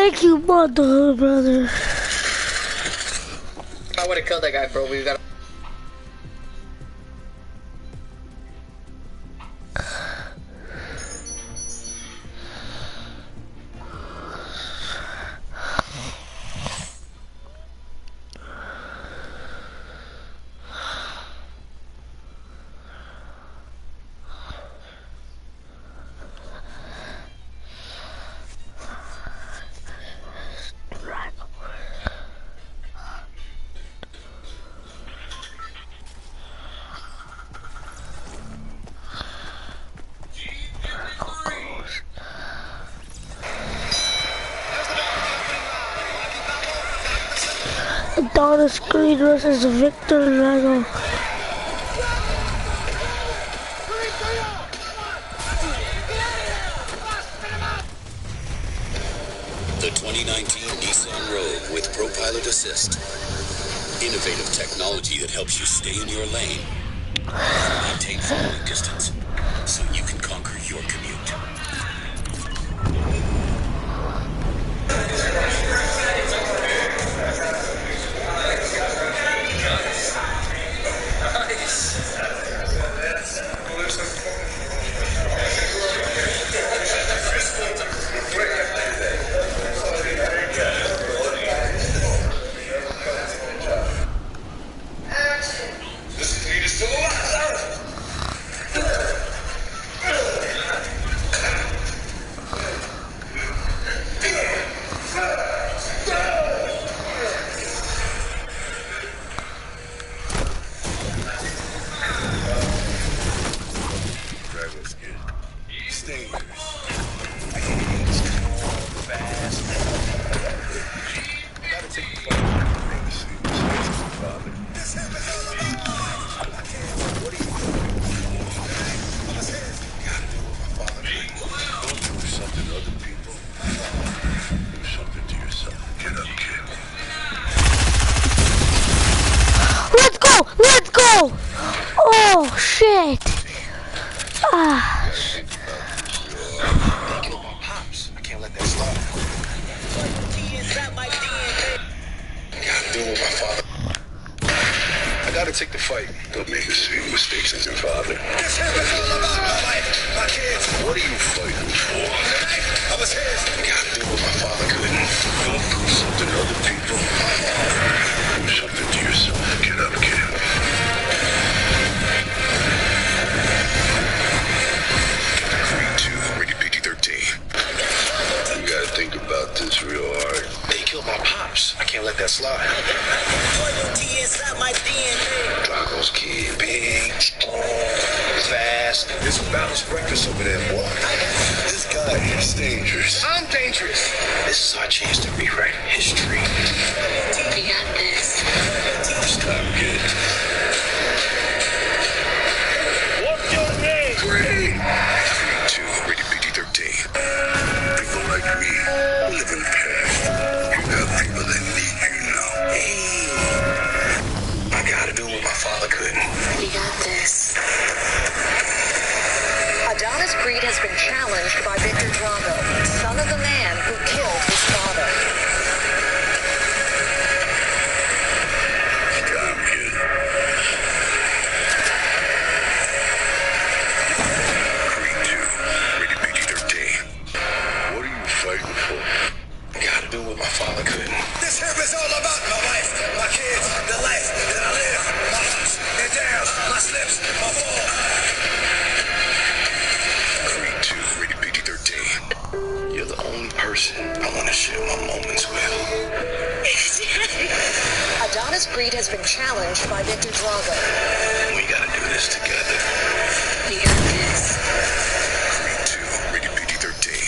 Thank you, mother, brother. I would have killed that guy, bro. We got. Adonis Creed versus Victor Drago. The 2019 Nissan Rogue with ProPilot Assist. Innovative technology that helps you stay in your lane and maintain following distance so you can conquer your commute. Let's go! Oh shit! Ah. They killed my pops. I can't let that slide. Gotta do with my father. I gotta take the fight. Don't make the same mistakes as your father. This is all about my life, my kids. What are you fighting for? I was his. I gotta do what my father couldn't. Don't do something to other people. Do something to yourself. Get up, kid. Real hard. They killed my pops. I can't let that slide. Loyalty inside my DNA. Drago's kid, big, strong, fast. There's some balanced breakfast over there, boy. This guy is dangerous. I'm dangerous. This is our chance to rewrite history. We got this. First time, kid. What's your name? Green. 3, 2, rated PG-13. People like me. Live in the past. You got people that need you now. Hey, I gotta do what my father couldn't. We got this. Adonis Creed has been challenged by Victor Drago, son of the man who killed his father. Stop, kid. Creed 2, rated PG-13. What are you fighting for? Gotta do what my father couldn't. This here is all about my wife, my kids, the life that I live, my ups and downs, my slips, my fall. Creed 2, rated PG-13. You're the only person I want to share my moments with. Adonis Creed has been challenged by Victor Drago. We gotta do this together. We got this. Creed 2, rated PG-13.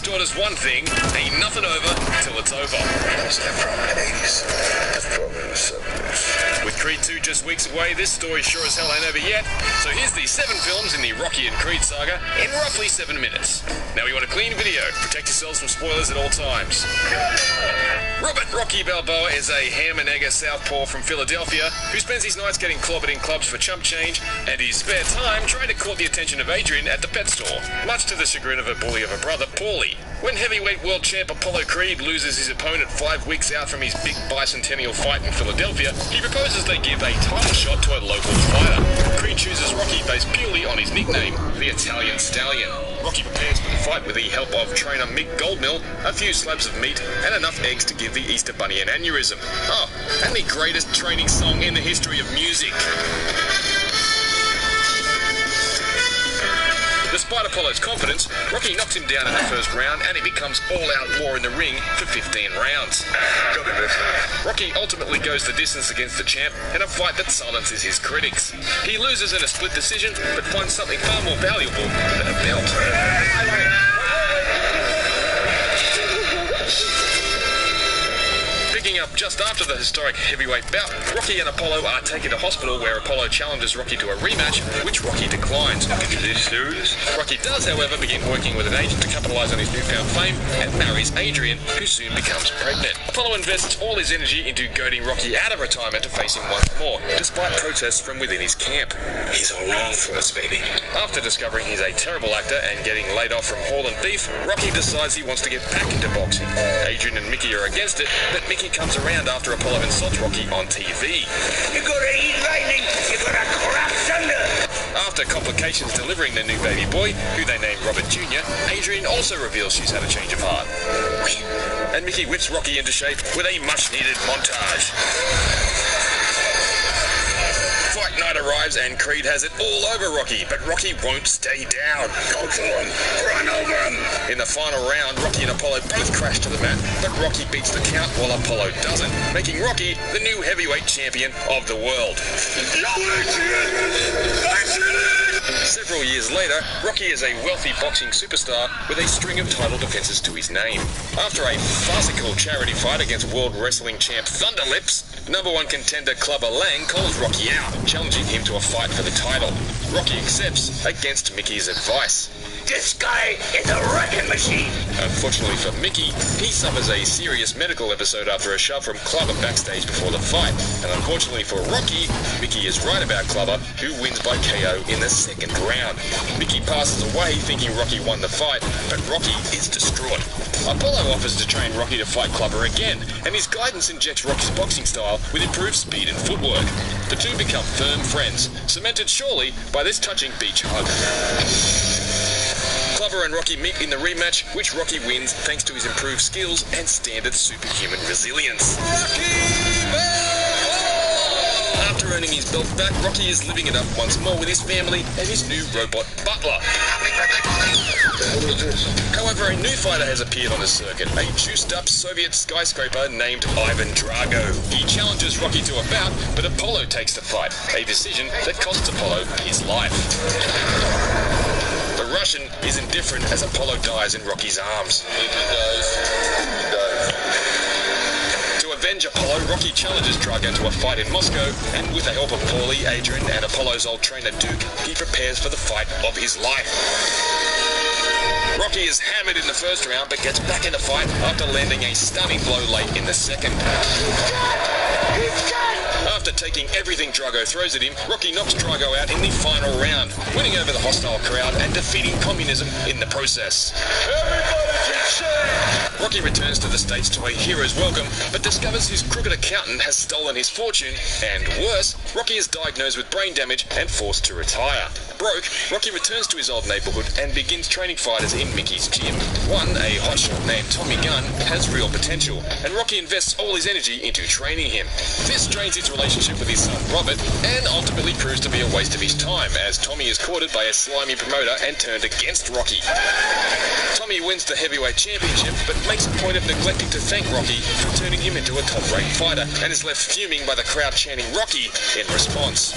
taught us one thing: ain't nothing over till it's over. That's that from the 80s. That's probably in the 70s. With Creed 2 just weeks away, this story sure as hell ain't over yet. So here's the 7 films in the Rocky and Creed saga in roughly 7 minutes. Now you want a clean video. Protect yourselves from spoilers at all times. Robert Rocky Balboa is a ham and egger southpaw from Philadelphia who spends his nights getting clobbered in clubs for chump change and his spare time trying to court the attention of Adrian at the pet store, much to the chagrin of a bully of a brother, Paulie. When heavyweight world champ Apollo Creed loses his opponent 5 weeks out from his big bicentennial fight in Philadelphia, he proposes they give a title shot to a local fighter. Creed chooses Rocky based purely on his nickname, the Italian Stallion. Rocky prepares for the fight with the help of trainer Mick Goldmill, a few slabs of meat, and enough eggs to give the Easter Bunny an aneurysm. Oh, and the greatest training song in the history of music. Despite Apollo's confidence, Rocky knocks him down in the first round and he becomes all-out war in the ring for 15 rounds. Rocky ultimately goes the distance against the champ in a fight that silences his critics. He loses in a split decision, but finds something far more valuable than a belt. Picking up just after the historic heavyweight bout, Rocky and Apollo are taken to hospital where Apollo challenges Rocky to a rematch, which Rocky declines. Is this serious? Rocky does, however, begin working with an agent to capitalise on his newfound fame and marries Adrian, who soon becomes pregnant. Apollo invests all his energy into goading Rocky out of retirement to face him once more, despite protests from within his camp. He's all wrong for us, baby. After discovering he's a terrible actor and getting laid off from Hall and Beef, Rocky decides he wants to get back into boxing. Adrian and Mickey are against it, but Mickey comes around after Apollo insults Rocky on TV. You gotta eat lightning, you gotta crap thunder. After complications delivering their new baby boy, who they named Robert Jr., Adrian also reveals she's had a change of heart. And Mickey whips Rocky into shape with a much-needed montage. Fight night arrives and Creed has it all over Rocky, but Rocky won't stay down. Go for him. Run over him. In the final round, Rocky and Apollo both crash to the mat, but Rocky beats the count while Apollo doesn't, making Rocky the new heavyweight champion of the world. Several years later, Rocky is a wealthy boxing superstar with a string of title defenses to his name. After a farcical charity fight against World Wrestling champ Thunderlips, #1 contender Clubber Lang calls Rocky out, challenging him to a fight for the title. Rocky accepts against Mickey's advice. This guy is a wrecking machine. Unfortunately for Mickey, he suffers a serious medical episode after a shove from Clubber backstage before the fight. And unfortunately for Rocky, Mickey is right about Clubber, who wins by KO in the second round. Mickey passes away thinking Rocky won the fight, but Rocky is distraught. Apollo offers to train Rocky to fight Clubber again, and his guidance injects Rocky's boxing style with improved speed and footwork. The two become firm friends, cemented surely by this touching beach hug. Clubber and Rocky meet in the rematch, which Rocky wins thanks to his improved skills and standard superhuman resilience. After earning his belt back, Rocky is living it up once more with his family and his new robot butler. However, a new fighter has appeared on the circuit, a juiced-up Soviet skyscraper named Ivan Drago. He challenges Rocky to a bout, but Apollo takes the fight, a decision that costs Apollo his life. The Russian is indifferent as Apollo dies in Rocky's arms. He dies. To avenge Apollo, Rocky challenges Drago to a fight in Moscow, and with the help of Paulie, Adrian, and Apollo's old trainer Duke, he prepares for the fight of his life. Rocky is hammered in the first round, but gets back in the fight after landing a stunning blow late in the second. After taking everything Drago throws at him, Rocky knocks Drago out in the final round, winning over the hostile crowd and defeating communism in the process. Rocky returns to the States to a hero's welcome, but discovers his crooked accountant has stolen his fortune, and worse, Rocky is diagnosed with brain damage and forced to retire. Broke, Rocky returns to his old neighborhood and begins training fighters in Mickey's gym. One, a hotshot named Tommy Gunn, has real potential, and Rocky invests all his energy into training him. This strains his relationship with his son Robert, and ultimately proves to be a waste of his time, as Tommy is courted by a slimy promoter and turned against Rocky. Tommy wins the heavy Heavyweight Championship, but makes a point of neglecting to thank Rocky for turning him into a top-rate fighter, and is left fuming by the crowd chanting Rocky in response.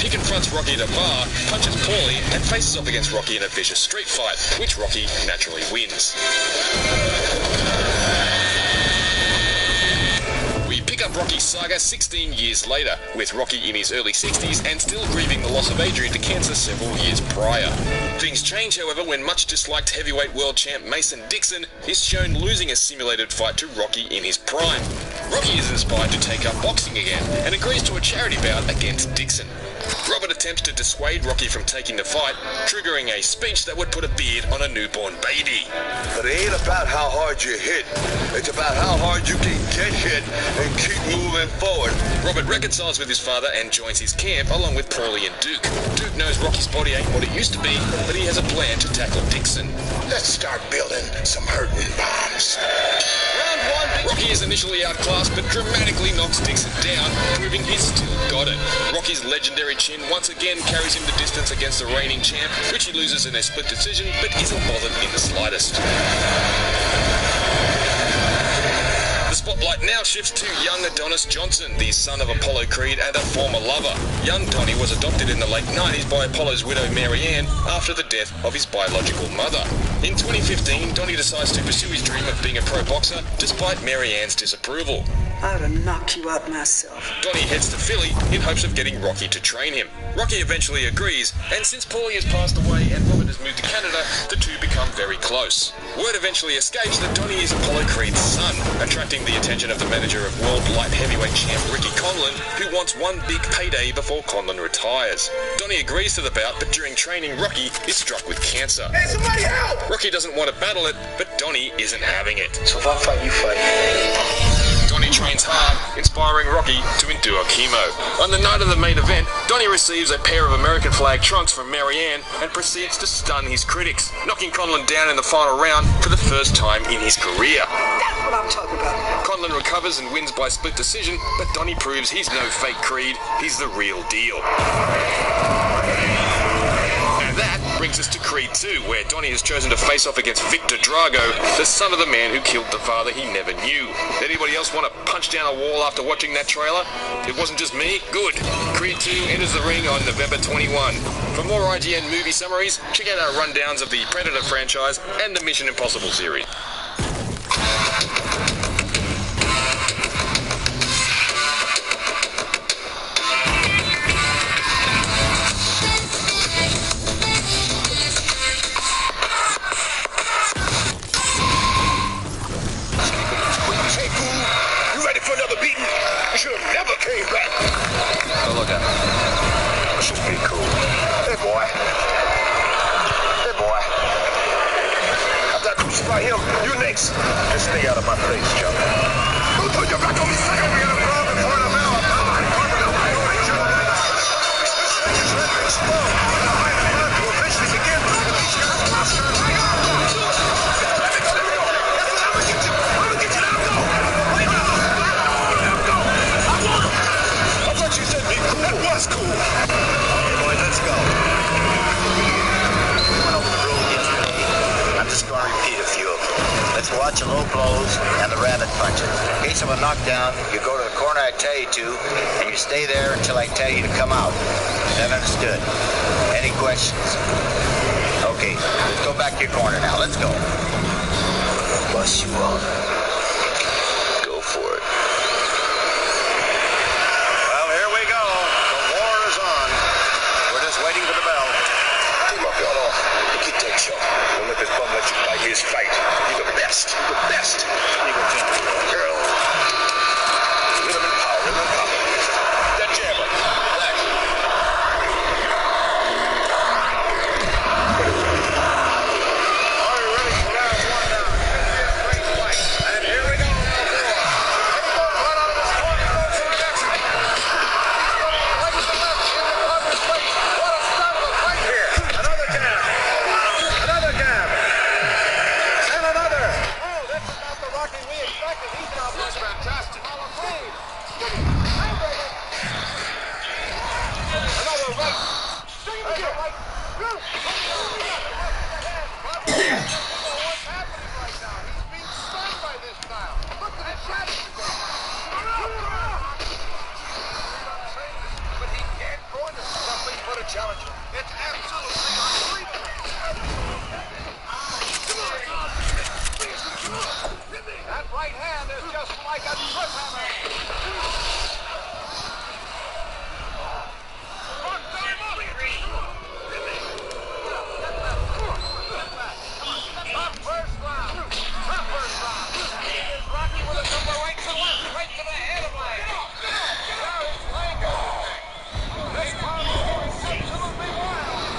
He confronts Rocky at a bar, punches Paulie, and faces off against Rocky in a vicious street fight, which Rocky naturally wins. We pick up Rocky's saga 16 years later, with Rocky in his early 60s and still grieving the loss of Adrian to cancer several years prior. Things change, however, when much disliked heavyweight world champ Mason Dixon is shown losing a simulated fight to Rocky in his prime. Rocky is inspired to take up boxing again and agrees to a charity bout against Dixon. Robert attempts to dissuade Rocky from taking the fight, triggering a speech that would put a beard on a newborn baby. But it ain't about how hard you hit. It's about how hard you can get hit and keep moving forward. Robert reconciles with his father and joins his camp along with Paulie and Duke. Duke knows Rocky's body ain't what it used to be, but he has a plan to tackle Dixon. Let's start building some hurting bombs. Round one, Rocky is initially outclassed, but dramatically knocks Dixon down, proving he's still got it. Rocky's legendary chin once again carries him the distance against the reigning champ, which he loses in a split decision, but isn't bothered in the slightest. The spotlight now shifts to young Adonis Johnson, the son of Apollo Creed and a former lover. Young Donnie was adopted in the late 90s by Apollo's widow Mary Ann after the death of his biological mother. In 2015, Donnie decides to pursue his dream of being a pro boxer, despite Mary Ann's disapproval. I ought to knock you out myself. Donnie heads to Philly in hopes of getting Rocky to train him. Rocky eventually agrees, and since Paulie has passed away and Robert has moved to Canada, the two become very close. Word eventually escapes that Donnie is Apollo Creed's son, attracting the attention of the manager of world light heavyweight champ Ricky Conlon, who wants one big payday before Conlon retires. Donnie agrees to the bout, but during training, Rocky is struck with cancer. Hey, somebody help! Rocky doesn't want to battle it, but Donnie isn't having it. So if I fight, you fight. Donnie trains hard, inspiring Rocky to endure chemo. On the night of the main event, Donnie receives a pair of American flag trunks from Mary Ann and proceeds to stun his critics, knocking Conlon down in the final round for the first time in his career. That's what I'm talking about. Conlon recovers and wins by split decision, but Donnie proves he's no fake Creed, he's the real deal. And that brings us to Creed 2, where Donnie has chosen to face off against Victor Drago, the son of the man who killed the father he never knew. Anybody else want to punch down a wall after watching that trailer? It wasn't just me? Good. Creed 2 enters the ring on November 21. For more IGN movie summaries, check out our rundowns of the Predator franchise and the Mission Impossible series. You should have never came back. Go look at it. This is pretty cool. Hey, boy. Hey, boy. After I crucify him, you next. Just stay out of my face, Joe. Don't turn your back on me, second. We got a problem for an hour. That's cool. All right, boys, let's go. We went over the rule yesterday. I'm just going to repeat a few of them. Let's watch the low blows and the rabbit punches. In case of a knockdown, you go to the corner I tell you to, and you stay there until I tell you to come out. Is that understood? Any questions? Okay, let's go back to your corner now. Let's go. Bust you up. Go for it. Waiting for the bell. Take my belt off. Get that show. Don't let this bum let you fight his fight. You're the best. You're the best. Here you go, Jim. Girl. Hit him in power. Hit him in power. That jabber. Relax. Are you ready? Round one now. Great fight. And here we go. Right out of this corner. Jackson. Right to the left. In the cover's face. Another jab. Another jab. And another. Oh, that's about the Rocky we expected. He's now playing fantastic. Another right. Another right. What's happening right now? But he can't go into something but a challenger. It's absolutely unbelievable. That right hand is just like a trip hammer. First round. Rocky with a couple right to left, right to the head of leg. Now he's laying off. This one is absolutely wild.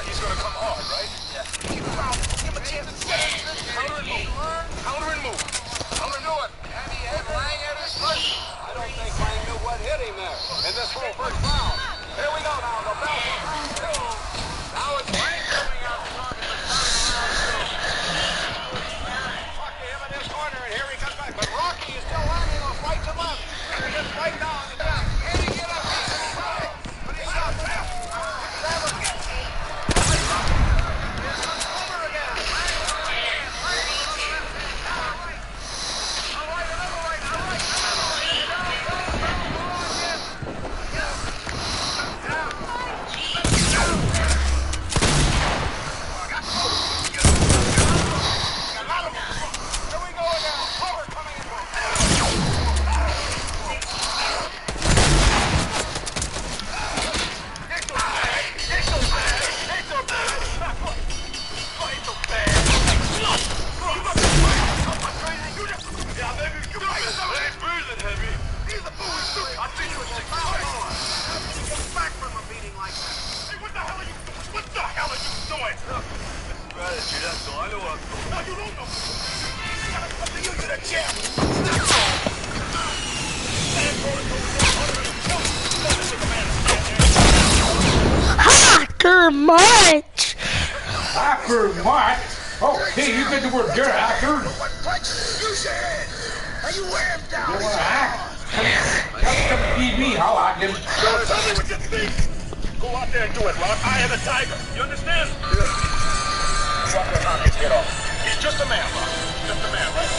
He's gonna come hard, right? Yeah. Keep him out. Give him a chance to set it. Counter and move. Counter and move. Counter do it. And he hit Lang at his foot. I don't think Lang knew what hit him there in this whole first round. Here we go now. The bell for round two. Now it's Lang coming out strong at the start of round two. Talk to him in his corner, and here he comes back. But Rocky is still landing off right to left. And he gets right down the back. Can he get up? But he's not fast. Hacker much. Hacker much? Okay, you said the word you're a hacker. Use your head. Are you wearing down? You want to hack? Come feed me, how I can. Tell me what you think. Go out there and do it, Rock. I am a tiger. You understand? Drop your pockets, get off. He's just a man, Rock. Just a man, right?